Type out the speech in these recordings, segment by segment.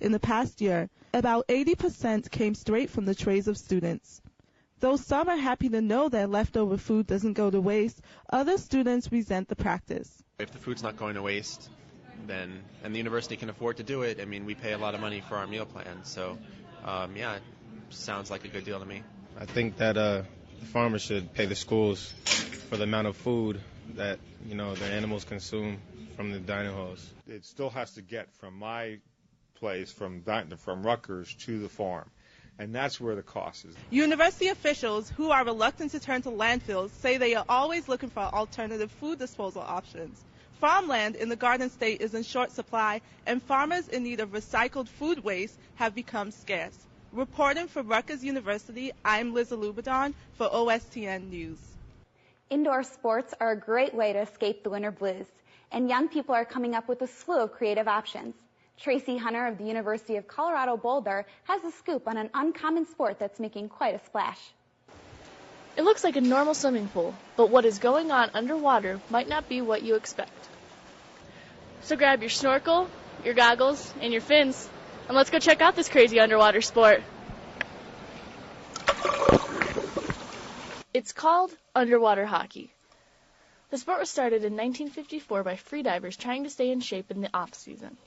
in the past year, about 80% came straight from the trays of students. Though some are happy to know that leftover food doesn't go to waste, other students resent the practice. If the food's not going to waste, then, and the university can afford to do it, I mean, we pay a lot of money for our meal plan, so yeah, it sounds like a good deal to me. I think that the farmers should pay the schools for the amount of food that, their animals consume from the dining halls. It still has to get from my place, from Rutgers to the farm, and that's where the cost is. University officials who are reluctant to turn to landfills say they are always looking for alternative food disposal options. Farmland in the Garden State is in short supply, and farmers in need of recycled food waste have become scarce. Reporting for Rutgers University, I'm Liz Alubadon for OSTN News. Indoor sports are a great way to escape the winter blues, and young people are coming up with a slew of creative options. Tracy Hunter of the University of Colorado Boulder has a scoop on an uncommon sport that's making quite a splash. It looks like a normal swimming pool, but what is going on underwater might not be what you expect. So grab your snorkel, your goggles, and your fins, and let's go check out this crazy underwater sport. It's called underwater hockey. The sport was started in 1954 by freedivers trying to stay in shape in the off-season.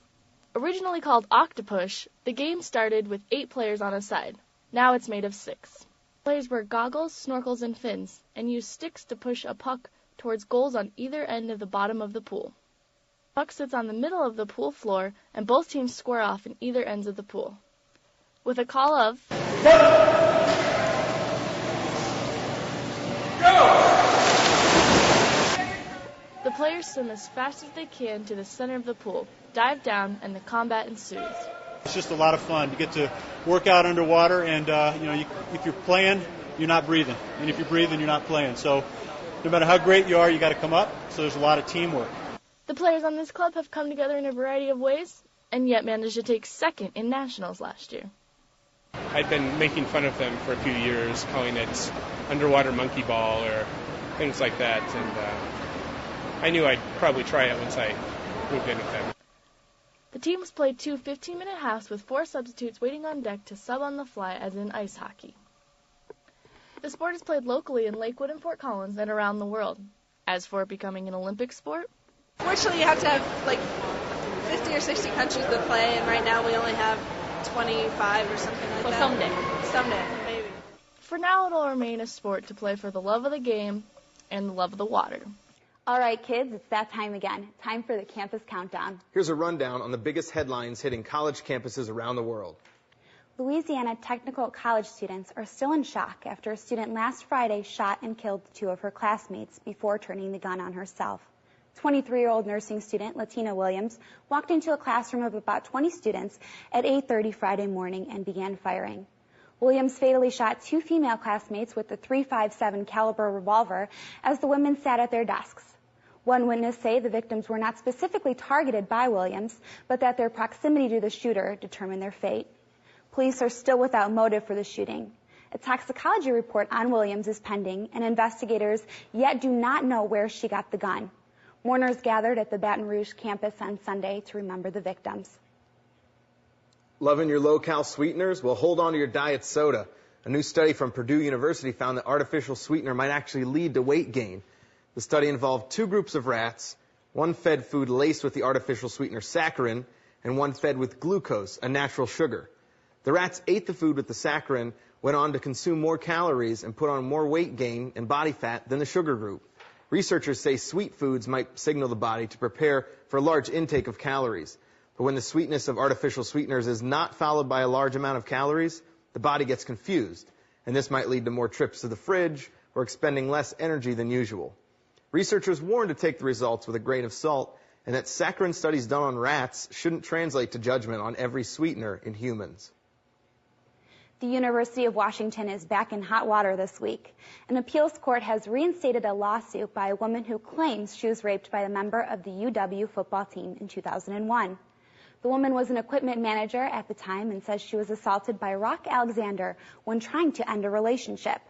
Originally called octopush, the game started with 8 players on a side. Now it's made of 6. Players wear goggles, snorkels, and fins, and use sticks to push a puck towards goals on either end of the bottom of the pool. The puck sits on the middle of the pool floor, and both teams square off in either ends of the pool. With a call of the players swim as fast as they can to the center of the pool, dive down, and the combat ensues. It's just a lot of fun. You get to work out underwater, and if you're playing, you're not breathing, and if you're breathing, you're not playing. So, no matter how great you are, you got to come up. So there's a lot of teamwork. The players on this club have come together in a variety of ways, and yet managed to take second in nationals last year. I'd been making fun of them for a few years, calling it underwater monkey ball or things like that, and I knew I'd probably try it once I moved in with them. The teams played 2 15-minute halves with 4 substitutes waiting on deck to sub on the fly as in ice hockey. The sport is played locally in Lakewood and Fort Collins and around the world. As for it becoming an Olympic sport, fortunately you have to have like 50 or 60 countries that play, and right now we only have 25 or something like that. Someday, maybe. For now it'll remain a sport to play for the love of the game and the love of the water. All right, kids, it's that time again. Time for the Campus Countdown. Here's a rundown on the biggest headlines hitting college campuses around the world. Louisiana technical college students are still in shock after a student last Friday shot and killed 2 of her classmates before turning the gun on herself. 23-year-old nursing student Latina Williams walked into a classroom of about 20 students at 8:30 Friday morning and began firing. Williams fatally shot 2 female classmates with a .357 caliber revolver as the women sat at their desks. One witness say the victims were not specifically targeted by Williams, but that their proximity to the shooter determined their fate. Police are still without motive for the shooting. A toxicology report on Williams is pending, and investigators yet do not know where she got the gun. Mourners gathered at the Baton Rouge campus on Sunday to remember the victims. Loving your low-cal sweeteners? Well, hold on to your diet soda. A new study from Purdue University found that artificial sweetener might actually lead to weight gain. The study involved 2 groups of rats, one fed food laced with the artificial sweetener saccharin, and one fed with glucose, a natural sugar. The rats ate the food with the saccharin, went on to consume more calories, and put on more weight gain and body fat than the sugar group. Researchers say sweet foods might signal the body to prepare for a large intake of calories. But when the sweetness of artificial sweeteners is not followed by a large amount of calories, the body gets confused, and this might lead to more trips to the fridge or expending less energy than usual. Researchers warned to take the results with a grain of salt, and that saccharin studies done on rats shouldn't translate to judgment on every sweetener in humans. The University of Washington is back in hot water this week. An appeals court has reinstated a lawsuit by a woman who claims she was raped by a member of the UW football team in 2001. The woman was an equipment manager at the time and says she was assaulted by Rock Alexander when trying to end a relationship.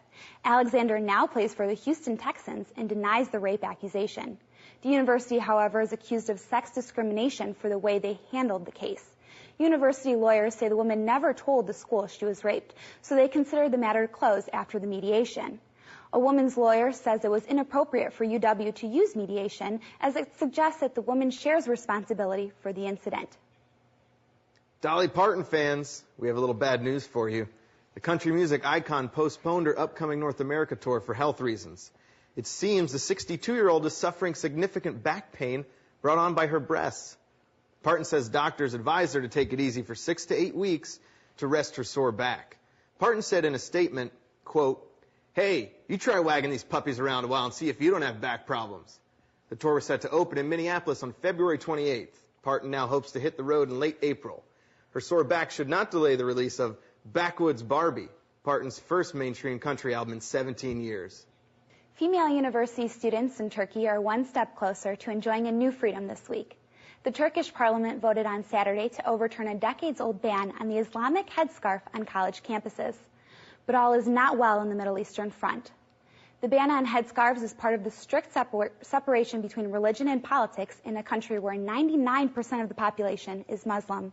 Alexander now plays for the Houston Texans and denies the rape accusation. The university, however, is accused of sex discrimination for the way they handled the case. University lawyers say the woman never told the school she was raped, so they considered the matter closed after the mediation. A woman's lawyer says it was inappropriate for UW to use mediation, as it suggests that the woman shares responsibility for the incident. Dolly Parton fans, we have a little bad news for you. The country music icon postponed her upcoming North America tour for health reasons. It seems the 62-year-old is suffering significant back pain brought on by her breasts. Parton says doctors advised her to take it easy for 6 to 8 weeks to rest her sore back. Parton said in a statement, quote, "Hey, you try wagging these puppies around a while and see if you don't have back problems." The tour was set to open in Minneapolis on February 28th. Parton now hopes to hit the road in late April. Her sore back should not delay the release of Backwoods Barbie, Parton's first mainstream country album in 17 years. Female university students in Turkey are one step closer to enjoying a new freedom this week. The Turkish parliament voted on Saturday to overturn a decades-old ban on the Islamic headscarf on college campuses. But all is not well in the Middle Eastern front. The ban on headscarves is part of the strict separation between religion and politics in a country where 99% of the population is Muslim.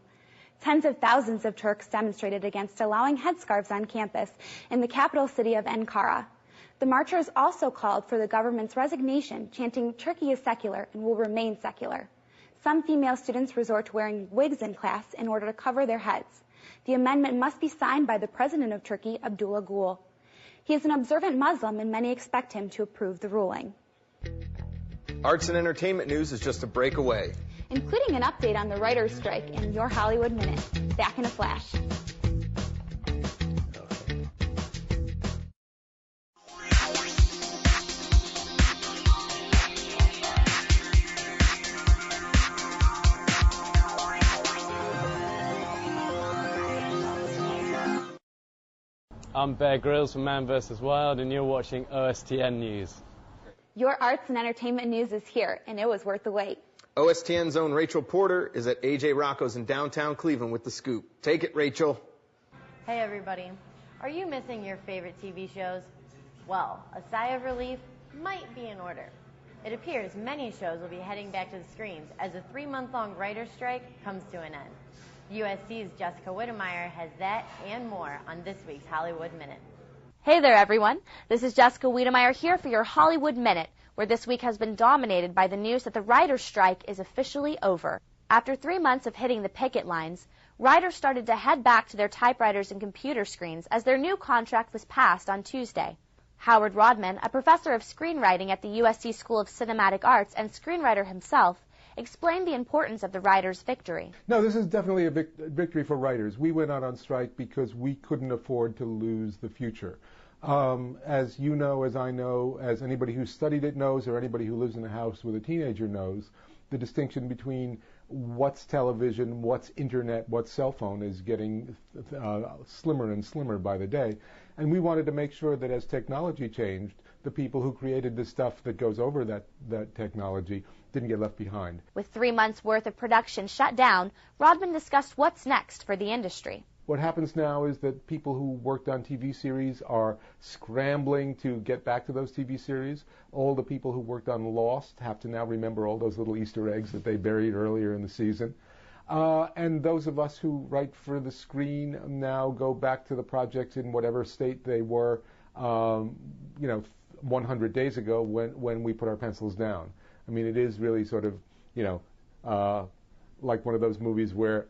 Tens of thousands of Turks demonstrated against allowing headscarves on campus in the capital city of Ankara. The marchers also called for the government's resignation, chanting, "Turkey is secular and will remain secular." Some female students resort to wearing wigs in class in order to cover their heads. The amendment must be signed by the president of Turkey, Abdullah Gül. He is an observant Muslim, and many expect him to approve the ruling. Arts and entertainment news is just a break away, including an update on the writers' strike in Your Hollywood Minute. Back in a flash. I'm Bear Grylls from Man vs. Wild, and you're watching OSTN News. Your arts and entertainment news is here, and it was worth the wait. OSTN's own Rachel Porter is at AJ Rocco's in downtown Cleveland with the scoop. Take it, Rachel. Hey, everybody. Are you missing your favorite TV shows? Well, a sigh of relief might be in order. It appears many shows will be heading back to the screens as a 3-month-long writer's strike comes to an end. USC's Jessica Whittemire has that and more on this week's Hollywood Minute. Hey there, everyone. This is Jessica Whittemire here for your Hollywood Minute, where this week has been dominated by the news that the writer's strike is officially over. After 3 months of hitting the picket lines, writers started to head back to their typewriters and computer screens as their new contract was passed on Tuesday. Howard Rodman, a professor of screenwriting at the USC School of Cinematic Arts and screenwriter himself, explained the importance of the writers' victory. No, this is definitely a victory for writers. We went out on strike because we couldn't afford to lose the future. As you know, as I know, as anybody who studied it knows, or anybody who lives in a house with a teenager knows, the distinction between what's television, what's internet, what's cell phone is getting slimmer and slimmer by the day. And we wanted to make sure that as technology changed, the people who created the stuff that goes over that technology didn't get left behind. With 3 months' worth of production shut down, Rodman discussed what's next for the industry. What happens now is that people who worked on TV series are scrambling to get back to those TV series. All the people who worked on Lost have to now remember all those little Easter eggs that they buried earlier in the season. And those of us who write for the screen now go back to the projects in whatever state they were, 100 days ago when we put our pencils down. I mean, it is really sort of, like one of those movies where